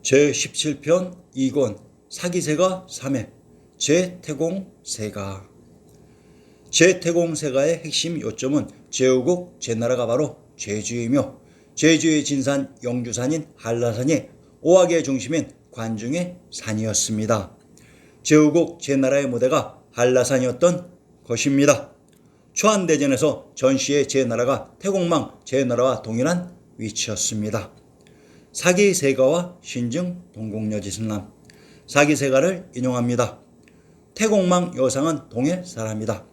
제17편 2권 사기세가 3회 제태공세가. 제태공세가의 핵심 요점은 제후국 제나라가 바로 제주이며 제주의 진산 영주산인 한라산이 오악의 중심인 관중의 산이었습니다. 제후국 제나라의 무대가 한라산이었던 것입니다. 초안대전에서 전시의 제나라가 태공망 제나라와 동일한 위치였습니다. 사기세가와 신증 동국여지승남. 사기세가를 인용합니다. 태공망 여상은 동해 사람이다.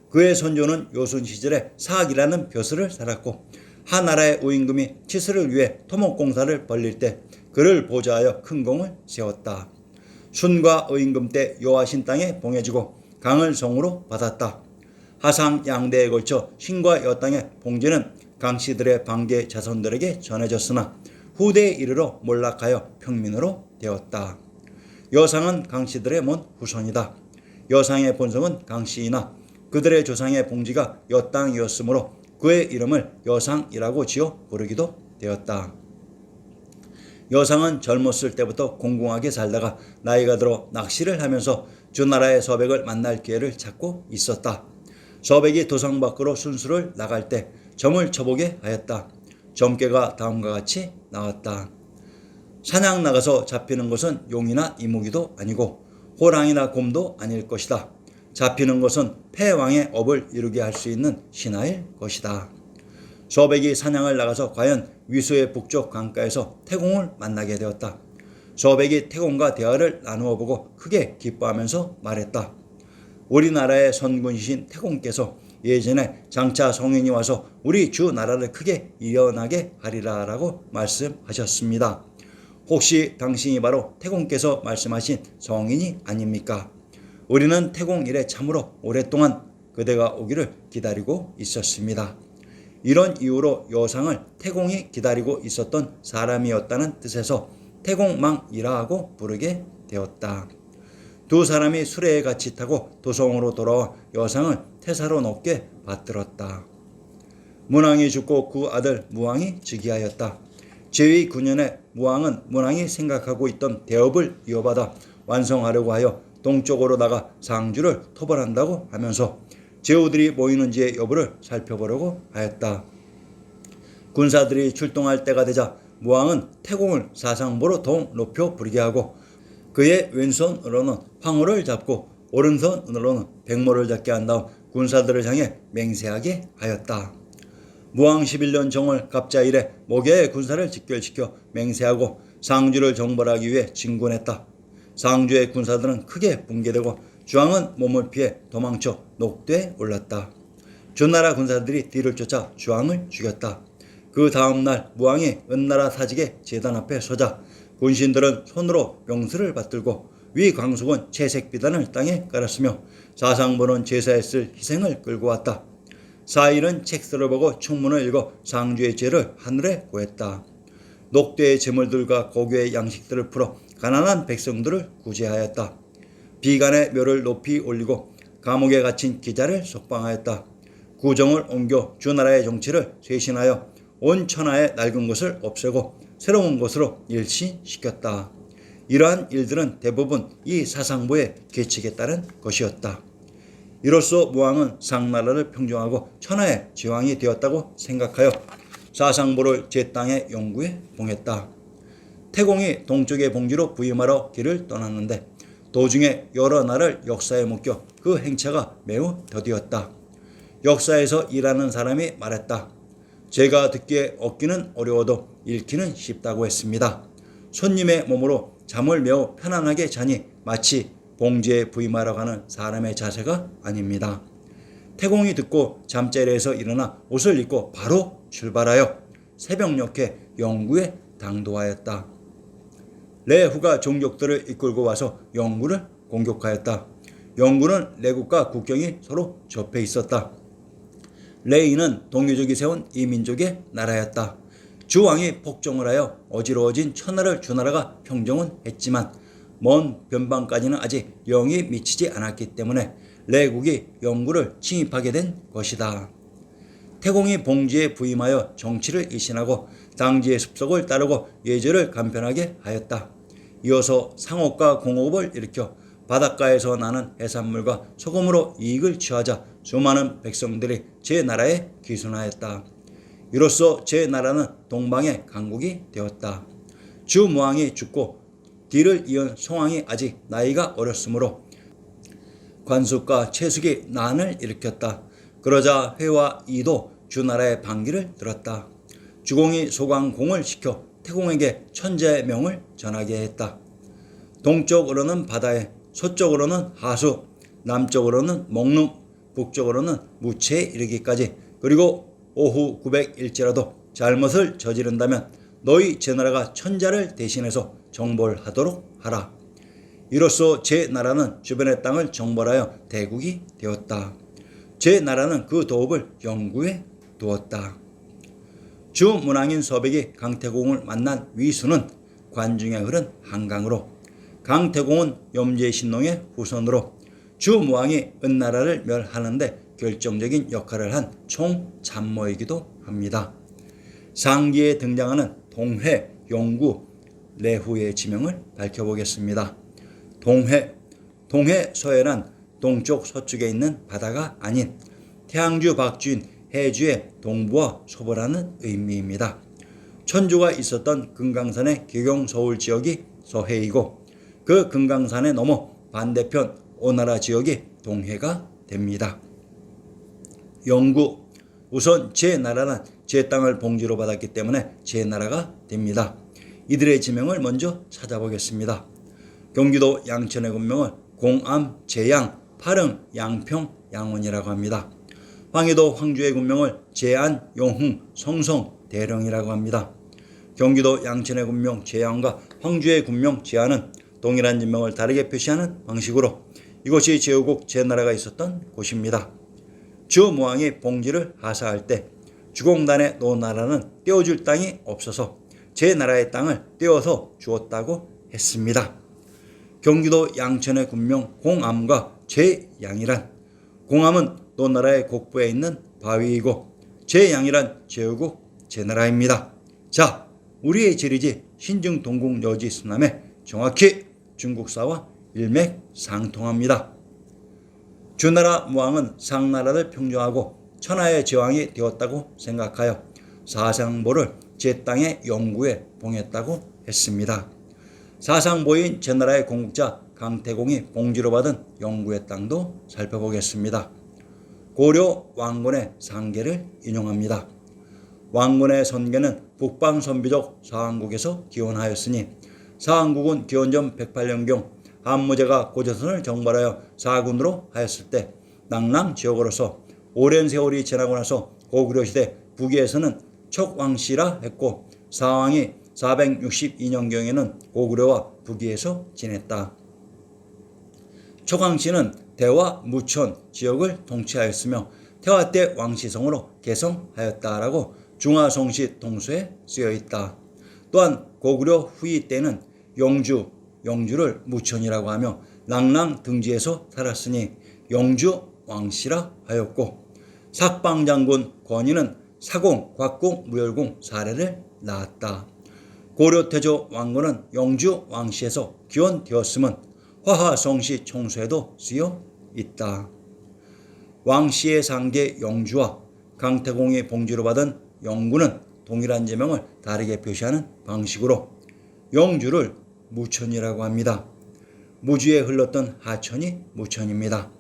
그의 선조는 요순 시절에 사악이라는 벼슬을 살았고 하나라의 우임금이 치수를 위해 토목공사를 벌릴 때 그를 보좌하여 큰 공을 세웠다. 순과 의임금 때 요하신 땅에 봉해지고 강을 성으로 받았다. 하상 양대에 걸쳐 신과 여 땅의 봉제는 강씨들의 방계 자손들에게 전해졌으나 후대에 이르러 몰락하여 평민으로 되었다. 여상은 강씨들의 먼 후손이다. 여상의 본성은 강씨이나 그들의 조상의 봉지가 여 땅이었으므로 그의 이름을 여상이라고 지어 부르기도 되었다. 여상은 젊었을 때부터 공공하게 살다가 나이가 들어 낚시를 하면서 주나라의 서백을 만날 기회를 찾고 있었다. 서백이 도성 밖으로 순수를 나갈 때 점을 쳐보게 하였다. 점괘가 다음과 같이 나왔다. 사냥 나가서 잡히는 것은 용이나 이무기도 아니고 호랑이나 곰도 아닐 것이다. 잡히는 것은 패왕의 업을 이루게 할 수 있는 신하일 것이다. 서백이 사냥을 나가서 과연 위수의 북쪽 강가에서 태공을 만나게 되었다. 서백이 태공과 대화를 나누어 보고 크게 기뻐하면서 말했다. 우리나라의 선군이신 태공께서 예전에 장차 성인이 와서 우리 주 나라를 크게 이어나게 하리라 라고 말씀하셨습니다. 혹시 당신이 바로 태공께서 말씀하신 성인이 아닙니까? 우리는 태공 이래 참으로 오랫동안 그대가 오기를 기다리고 있었습니다. 이런 이유로 여상을 태공이 기다리고 있었던 사람이었다는 뜻에서 태공망이라 하고 부르게 되었다. 두 사람이 수레에 같이 타고 도성으로 돌아와 여상을 태사로 높게 받들었다. 문왕이 죽고 그 아들 무왕이 즉위하였다. 제위 9년에 무왕은 문왕이 생각하고 있던 대업을 이어받아 완성하려고 하여 동쪽으로 나가 상주를 토벌한다고 하면서 제후들이 모이는지의 여부를 살펴보려고 하였다. 군사들이 출동할 때가 되자 무왕은 태공을 사상보로 더 높여 부르게 하고 그의 왼손으로는 황호를 잡고 오른손으로는 백모를 잡게 한 다음 군사들을 향해 맹세하게 하였다. 무왕 11년 정월 갑자일에 목야의 군사를 직결시켜 맹세하고 상주를 정벌하기 위해 진군했다. 상주의 군사들은 크게 붕괴되고 주왕은 몸을 피해 도망쳐 녹대에 올랐다. 주나라 군사들이 뒤를 쫓아 주왕을 죽였다. 그 다음날 무왕이 은나라 사직의 제단 앞에 서자 군신들은 손으로 명수를 받들고 위 광숙은 채색 비단을 땅에 깔았으며 사상보는 제사에 쓸 희생을 끌고 왔다. 사일은 책서를 보고 충문을 읽어 상주의 죄를 하늘에 고했다. 녹대의 재물들과 고교의 양식들을 풀어 가난한 백성들을 구제하였다. 비간의 묘를 높이 올리고 감옥에 갇힌 기자를 석방하였다. 구정을 옮겨 주나라의 정치를 쇄신하여 온 천하의 낡은 것을 없애고 새로운 것으로 일신시켰다. 이러한 일들은 대부분 이 사상보의 계책에 따른 것이었다. 이로써 무왕은 상나라를 평정하고 천하의 제왕이 되었다고 생각하여 사상보를 제 땅의 영구에 봉했다. 태공이 동쪽의 봉지로 부임하러 길을 떠났는데 도중에 여러 날을 역사에 묶여 그 행차가 매우 더디었다. 역사에서 일하는 사람이 말했다. 제가 듣기에 얻기는 어려워도 읽기는 쉽다고 했습니다. 손님의 몸으로 잠을 매우 편안하게 자니 마치 봉지에 부임하러 가는 사람의 자세가 아닙니다. 태공이 듣고 잠자리에서 일어나 옷을 입고 바로 출발하여 새벽녘에 영구에 당도하였다. 레후가 종족들을 이끌고 와서 영구를 공격하였다. 영구는 레국과 국경이 서로 접해 있었다. 레이는 동유족이 세운 이민족의 나라였다. 주왕이 폭정을 하여 어지러워진 천하를 주나라가 평정은 했지만 먼 변방까지는 아직 영이 미치지 않았기 때문에 레국이 영구를 침입하게 된 것이다. 태공이 봉지에 부임하여 정치를 이신하고 당지의 습속을 따르고 예절을 간편하게 하였다. 이어서 상업과 공업을 일으켜 바닷가에서 나는 해산물과 소금으로 이익을 취하자 수많은 백성들이 제 나라에 귀순하였다. 이로써 제 나라는 동방의 강국이 되었다. 주무왕이 죽고 뒤를 이은 송왕이 아직 나이가 어렸으므로 관숙과 채숙이 난을 일으켰다. 그러자 회와 이도 주나라의 반기를 들었다. 주공이 소강공을 시켜 태공에게 천재의 명을 전하게 했다. 동쪽으로는 바다에, 서쪽으로는 하수, 남쪽으로는 먹룸, 북쪽으로는 무체에 이르기까지, 그리고 오후 900일지라도 잘못을 저지른다면 너희 제나라가 천자를 대신해서 정벌 하도록 하라. 이로써 제 나라는 주변의 땅을 정벌하여 대국이 되었다. 제 나라는 그 도읍을 영구에 두었다. 주문왕인 서백이 강태공을 만난 위수는 관중에 흐른 한강으로, 강태공은 염제신농의 후손으로 주무왕이 은나라를 멸하는데 결정적인 역할을 한 총참모이기도 합니다. 상기에 등장하는 동회, 용구, 레후의 지명을 밝혀보겠습니다. 동회 서해란 동쪽 서쪽에 있는 바다가 아닌 태양주 박주인 해주의 동부와 서부라는 의미입니다. 천주가 있었던 금강산의 기경 서울 지역이 서해이고 그 금강산에 넘어 반대편 오나라 지역이 동해가 됩니다. 영구, 우선 제 나라는 제 땅을 봉지로 받았기 때문에 제 나라가 됩니다. 이들의 지명을 먼저 찾아보겠습니다. 경기도 양천의 군명을 공암, 제양, 파릉, 양평, 양원이라고 합니다. 황해도 황주의 군명을 제안, 용흥, 성성, 대령이라고 합니다. 경기도 양천의 군명 제안과 황주의 군명 제안은 동일한 진명을 다르게 표시하는 방식으로 이곳이 제후국 제나라가 있었던 곳입니다. 주무왕이 봉지를 하사할 때 주공단의 노나라는 떼어줄 땅이 없어서 제나라의 땅을 떼어서 주었다고 했습니다. 경기도 양천의 군명 공암과 제양이란, 공암은 노나라의 곡부에 있는 바위이고 제양이란 제후국 제나라입니다. 자, 우리의 지리지 신증동국 여지 순남에 정확히 중국사와 일맥상통합니다. 주나라 무왕은 상나라를 평정하고 천하의 제왕이 되었다고 생각하여 사상보를 제 땅의 영구에 봉했다고 했습니다. 사상보인 제나라의 공국자 강태공이 봉지로 받은 영구의 땅도 살펴보겠습니다. 고려 왕건의 상계를 인용합니다. 왕건의 선계는 북방 선비족 사항국에서 기원하였으니 사항국은 기원전 108년경 한무제가 고조선을 정벌하여 사군으로 하였을 때 낙랑 지역으로서 오랜 세월이 지나고 나서 고구려시대 북위에서는 척왕씨라 했고 사왕이 462년경에는 고구려와 북위에서 지냈다. 척왕씨는 대화 무천 지역을 통치하였으며 태화 때 왕시성으로 개성하였다라고 중화성시 통수에 쓰여있다. 또한 고구려 후이 때는 영주를 무천이라고 하며 낙랑 등지에서 살았으니 영주 왕씨라 하였고 삭방장군 권희는 사공, 곽공, 무열공 사례를 낳았다. 고려 태조 왕건은 영주 왕씨에서 기원되었음은 화하성시 총수에도 쓰여 있다. 왕씨의 상계 영주와 강태공이 봉지로 받은 영구는 동일한 제명을 다르게 표시하는 방식으로 영주를 무천이라고 합니다. 무주에 흘렀던 하천이 무천입니다.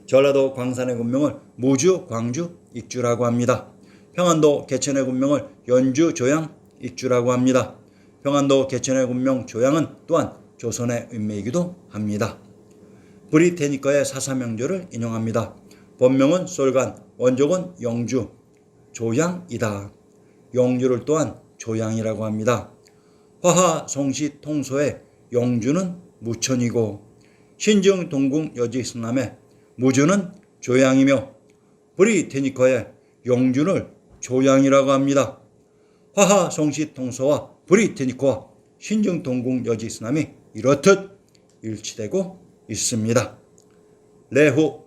전라도 광산의 군명을 무주, 광주, 익주라고 합니다. 평안도 개천의 군명을 연주, 조양, 익주라고 합니다. 평안도 개천의 군명 조양은 또한 조선의 인명이기도 합니다. 브리테니커의 사사명조를 인용합니다. 본명은 솔간, 원족은 영주, 조양이다. 영주를 또한 조양이라고 합니다. 화하성시 통소의 영주는 무천이고 신증 동궁 여지승남의 무주는 조양이며 브리테니커의 영주를 조양이라고 합니다. 화하성시 통소와 브리테니커와 신증 동궁 여지승남이 이렇듯 일치되고 있습니다. 레후,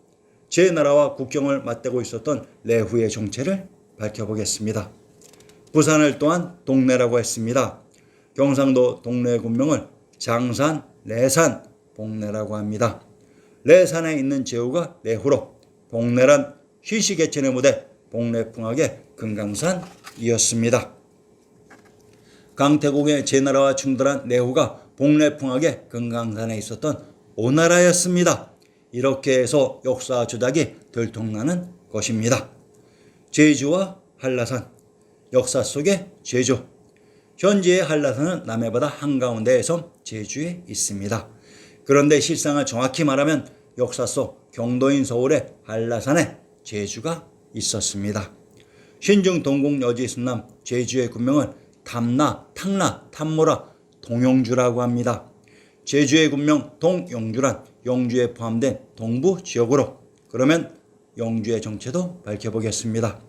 제 나라와 국경을 맞대고 있었던 레후의 정체를 밝혀보겠습니다. 부산을 또한 동래라고 했습니다. 경상도 동래 군명을 장산, 레산, 복내라고 합니다. 레산에 있는 제후가 내후로 복내란 시시개천의 무대 복내풍악의 금강산이었습니다. 강태공의 제나라와 충돌한 내후가 복내풍악의 금강산에 있었던 오나라였습니다. 이렇게 해서 역사 조작이 들통나는 것입니다. 제주와 한라산, 역사 속의 제주. 현재의 한라산은 남해바다 한가운데의 섬 제주에 있습니다. 그런데 실상을 정확히 말하면 역사 속 경도인 서울의 한라산에 제주가 있었습니다. 신중 동국 여지 순남 제주의 군명을 탐나, 탕나, 탐모라, 동용주라고 합니다. 제주의 군명 동용주란 영주에 포함된 동부 지역으로, 그러면 영주의 정체도 밝혀보겠습니다.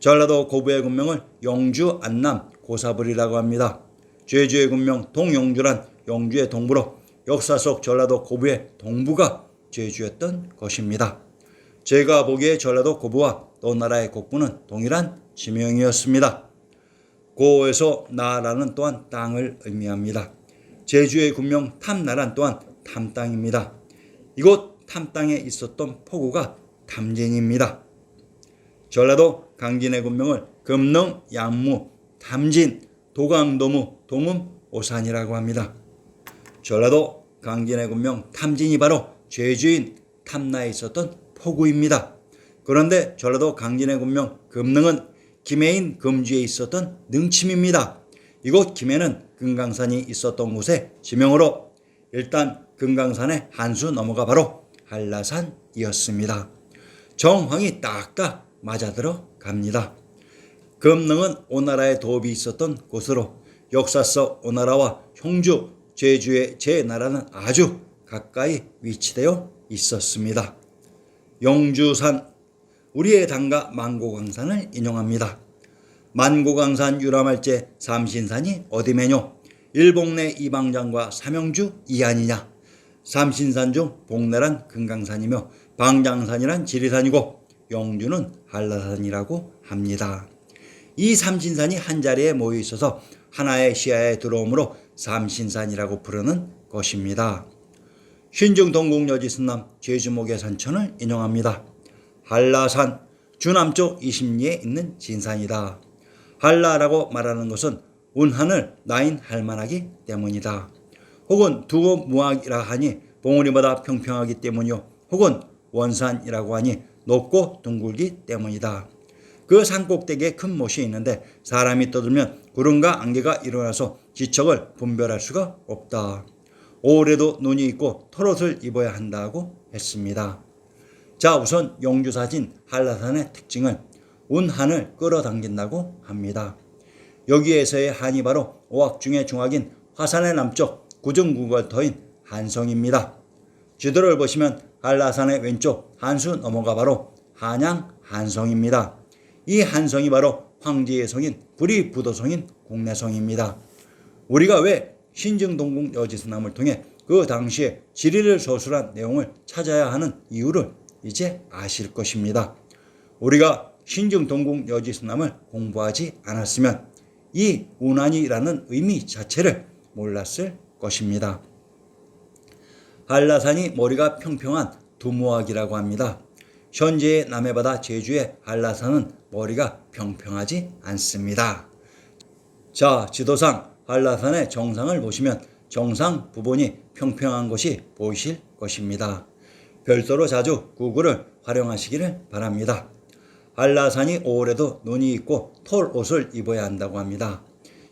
전라도 고부의 군명을 영주 안남 고사불이라고 합니다. 제주의 군명 동영주란 영주의 동부로 역사 속 전라도 고부의 동부가 제주였던 것입니다. 제가 보기에 전라도 고부와 또 나라의 국부는 동일한 지명이었습니다. 고에서 나라는 또한 땅을 의미합니다. 제주의 군명 탐나란 또한 탐땅입니다. 이곳 탐땅에 있었던 포구가 탐진입니다. 전라도 강진의 군명을 금능, 양무, 탐진, 도강도무, 도문, 오산이라고 합니다. 전라도 강진의 군명 탐진이 바로 제주인 탐나에 있었던 포구입니다. 그런데 전라도 강진의 군명 금능은 김해인 금주에 있었던 능침입니다. 이곳 김해는 금강산이 있었던 곳의 지명으로 일단 금강산의 한 수 넘어가 바로 한라산이었습니다. 정황이 딱딱 맞아들어 갑니다. 금능은 오나라의 도읍이 있었던 곳으로 역사 속 오나라와 형주, 제주의 제나라는 아주 가까이 위치되어 있었습니다. 영주산, 우리의 당가 만고강산을 인용합니다. 만고강산 유람할제 삼신산이 어디매뇨? 일복내 이방장과 삼영주 이안이냐? 삼신산 중 복내란 금강산이며 방장산이란 지리산이고 영주는 한라산이라고 합니다. 이 삼신산이 한자리에 모여 있어서 하나의 시야에 들어오므로 삼신산이라고 부르는 것입니다. 신중동국 여지순남 제주목의 산천을 인용합니다. 한라산, 주남쪽 20리에 있는 진산이다. 한라라고 말하는 것은 운하늘 나인 할만하기 때문이다. 혹은 두고무학이라 하니 봉우리보다 평평하기 때문이요. 혹은 원산이라고 하니 높고 둥글기 때문이다. 그 산꼭대기에 큰 못이 있는데 사람이 떠들면 구름과 안개가 일어나서 지척을 분별할 수가 없다. 올해도 눈이 있고 털옷을 입어야 한다고 했습니다. 자, 우선 영주사진 한라산의 특징을 운한을 끌어당긴다고 합니다. 여기에서의 한이 바로 오악 중의 중악인 화산의 남쪽 구중구걸터인 한성입니다. 지도를 보시면 한라산의 왼쪽 한수 넘어가 바로 한양 한성입니다. 이 한성이 바로 황제의 성인 구리부도성인 공내성입니다. 우리가 왜 신증동국 여지순남을 통해 그 당시에 지리를 서술한 내용을 찾아야 하는 이유를 이제 아실 것입니다. 우리가 신증동국 여지순남을 공부하지 않았으면 이 운한이라는 의미 자체를 몰랐을 것입니다. 한라산이 머리가 평평한 두무학이라고 합니다. 현재의 남해바다 제주의 한라산은 머리가 평평하지 않습니다. 자, 지도상 한라산의 정상을 보시면 정상 부분이 평평한 것이 보이실 것입니다. 별도로 자주 구글을 활용하시기를 바랍니다. 한라산이 5월에도 눈이 있고 털옷을 입어야 한다고 합니다.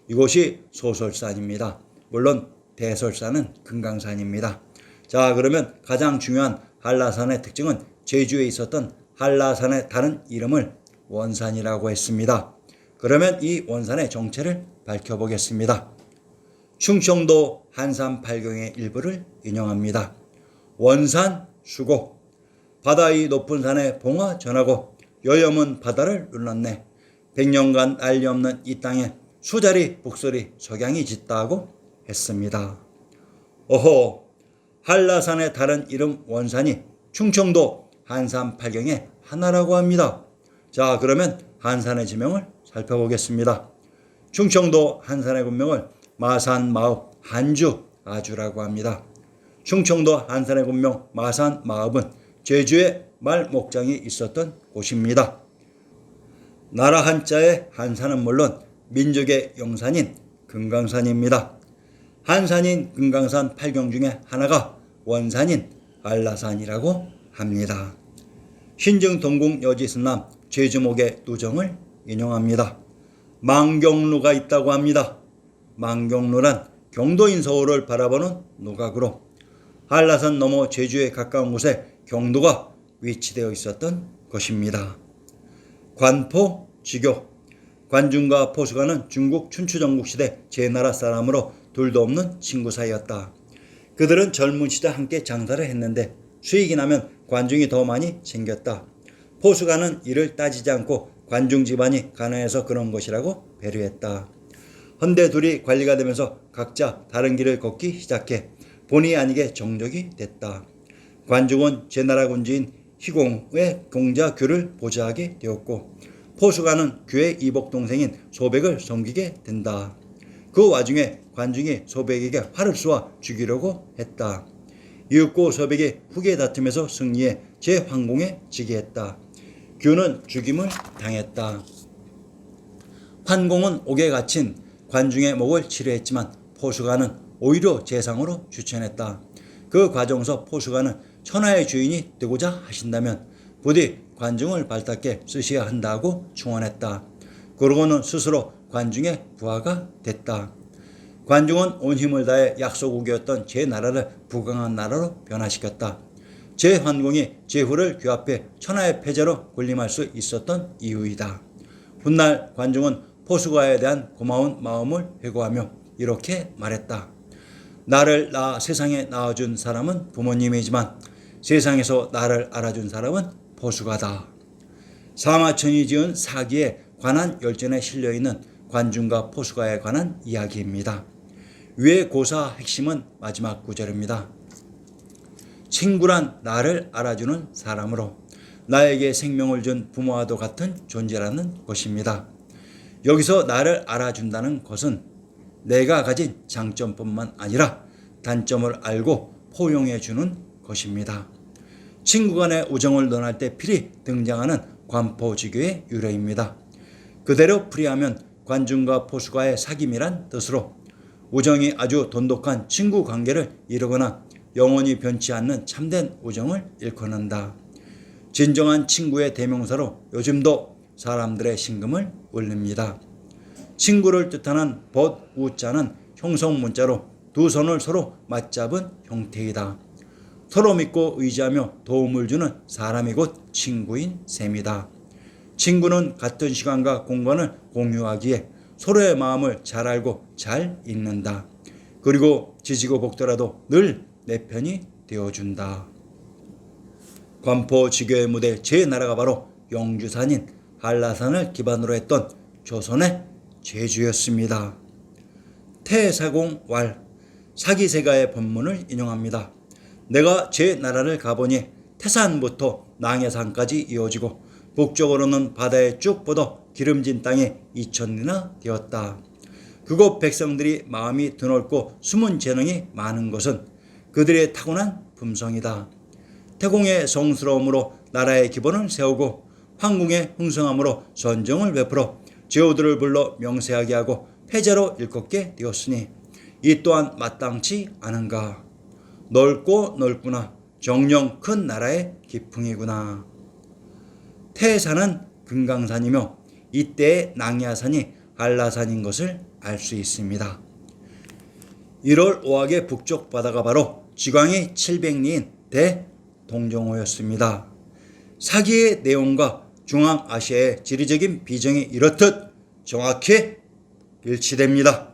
이곳이 소설산입니다. 물론 대설산은 금강산입니다. 자, 그러면 가장 중요한 한라산의 특징은 제주에 있었던 한라산의 다른 이름을 원산이라고 했습니다. 그러면 이 원산의 정체를 밝혀보겠습니다. 충청도 한산8경의 일부를 인용합니다. 원산 수고, 바다의 높은 산에 봉화 전하고 여염은 바다를 눌렀네. 100년간 난리 없는 이 땅에 수자리 북소리 석양이 짙다고 했습니다. 오호, 한라산의 다른 이름 원산이 충청도 한산8경의 하나라고 합니다. 자, 그러면 한산의 지명을 살펴보겠습니다. 충청도 한산의 군명을 마산, 마읍, 한주, 아주라고 합니다. 충청도 한산의 군명 마산 마읍은 제주에 말 목장이 있었던 곳입니다. 나라 한자의 한산은 물론 민족의 영산인 금강산입니다. 한산인 금강산 8경 중에 하나가 원산인 한라산이라고 합니다. 신증동궁 여지승남 제주목의 누정을 인용합니다. 망경루가 있다고 합니다. 망경루란 경도인 서울을 바라보는 누각으로 한라산 너머 제주에 가까운 곳에 경도가 위치되어 있었던 것입니다. 관포, 지교. 관중과 포수가는 중국 춘추전국 시대 제나라 사람으로 둘도 없는 친구 사이였다. 그들은 젊은 시절 함께 장사를 했는데 수익이 나면 관중이 더 많이 생겼다. 포수가는 이를 따지지 않고 관중 집안이 가난해서 그런 것이라고 배려했다. 헌데 둘이 관리가 되면서 각자 다른 길을 걷기 시작해 본의 아니게 정적이 됐다. 관중은 제나라 군주인 희공의 공자 규를 보좌하게 되었고 포수가는 규의 이복 동생인 소백을 섬기게 된다. 그 와중에 관중이 소백에게 활을 쏘아 죽이려고 했다. 이윽고 소백이 후계 다툼에서 승리해 제황공에 지게 했다. 규는 죽임을 당했다. 환공은 옥에 갇힌 관중의 목을 치료했지만 포수가는 오히려 재상으로 추천했다. 그 과정에서 포수가는 천하의 주인이 되고자 하신다면 부디 관중을 발탁해 쓰셔야 한다고 충원했다. 그러고는 스스로 관중의 부하가 됐다. 관중은 온 힘을 다해 약소국이었던 제나라를 부강한 나라로 변화시켰다. 제환공이 제후를 규합해 천하의 패자로 군림할 수 있었던 이유이다. 훗날 관중은 포수가에 대한 고마운 마음을 회고하며 이렇게 말했다. 나를 세상에 낳아준 사람은 부모님이지만 세상에서 나를 알아준 사람은 포수가다. 사마천이 지은 사기에 관한 열전에 실려있는 관중과 포수가에 관한 이야기입니다. 위의 고사 핵심은 마지막 구절입니다. 친구란 나를 알아주는 사람으로 나에게 생명을 준 부모와도 같은 존재라는 것입니다. 여기서 나를 알아준다는 것은 내가 가진 장점뿐만 아니라 단점을 알고 포용해 주는 것입니다. 친구 간의 우정을 논할 때 필히 등장하는 관포지교의 유래입니다. 그대로 풀이하면 관중과 포수가의 사귐이란 뜻으로 우정이 아주 돈독한 친구 관계를 이루거나 영원히 변치 않는 참된 우정을 일컫는다. 진정한 친구의 대명사로 요즘도 사람들의 심금을 울립니다. 친구를 뜻하는 벗우자는 형성 문자로 두 손을 서로 맞잡은 형태이다. 서로 믿고 의지하며 도움을 주는 사람이 곧 친구인 셈이다. 친구는 같은 시간과 공간을 공유하기에 서로의 마음을 잘 알고 잘 읽는다. 그리고 지지고 볶더라도 늘 내 편이 되어준다. 관포지교의 무대 제나라가 바로 영주산인 한라산을 기반으로 했던 조선의 제주였습니다. 태사공왈 사기세가의 본문을 인용합니다. 내가 제나라를 가보니 태산부터 낭해산까지 이어지고 북쪽으로는 바다에 쭉 뻗어 기름진 땅에 2000리나 되었다. 그곳 백성들이 마음이 드넓고 숨은 재능이 많은 것은 그들의 타고난 품성이다. 태공의 성스러움으로 나라의 기본을 세우고 황궁의 흥성함으로 선정을 베풀어 제후들을 불러 명세하게 하고 패자로 일컫게 되었으니 이 또한 마땅치 않은가. 넓고 넓구나. 정령 큰 나라의 기풍이구나. 태산은 금강산이며 이때의 낭야산이 한라산인 것을 알 수 있습니다. 1월 5학의 북쪽 바다가 바로 지광이 700리인 대동정호였습니다. 사기의 내용과 중앙아시아의 지리적인 비정이 이렇듯 정확히 일치됩니다.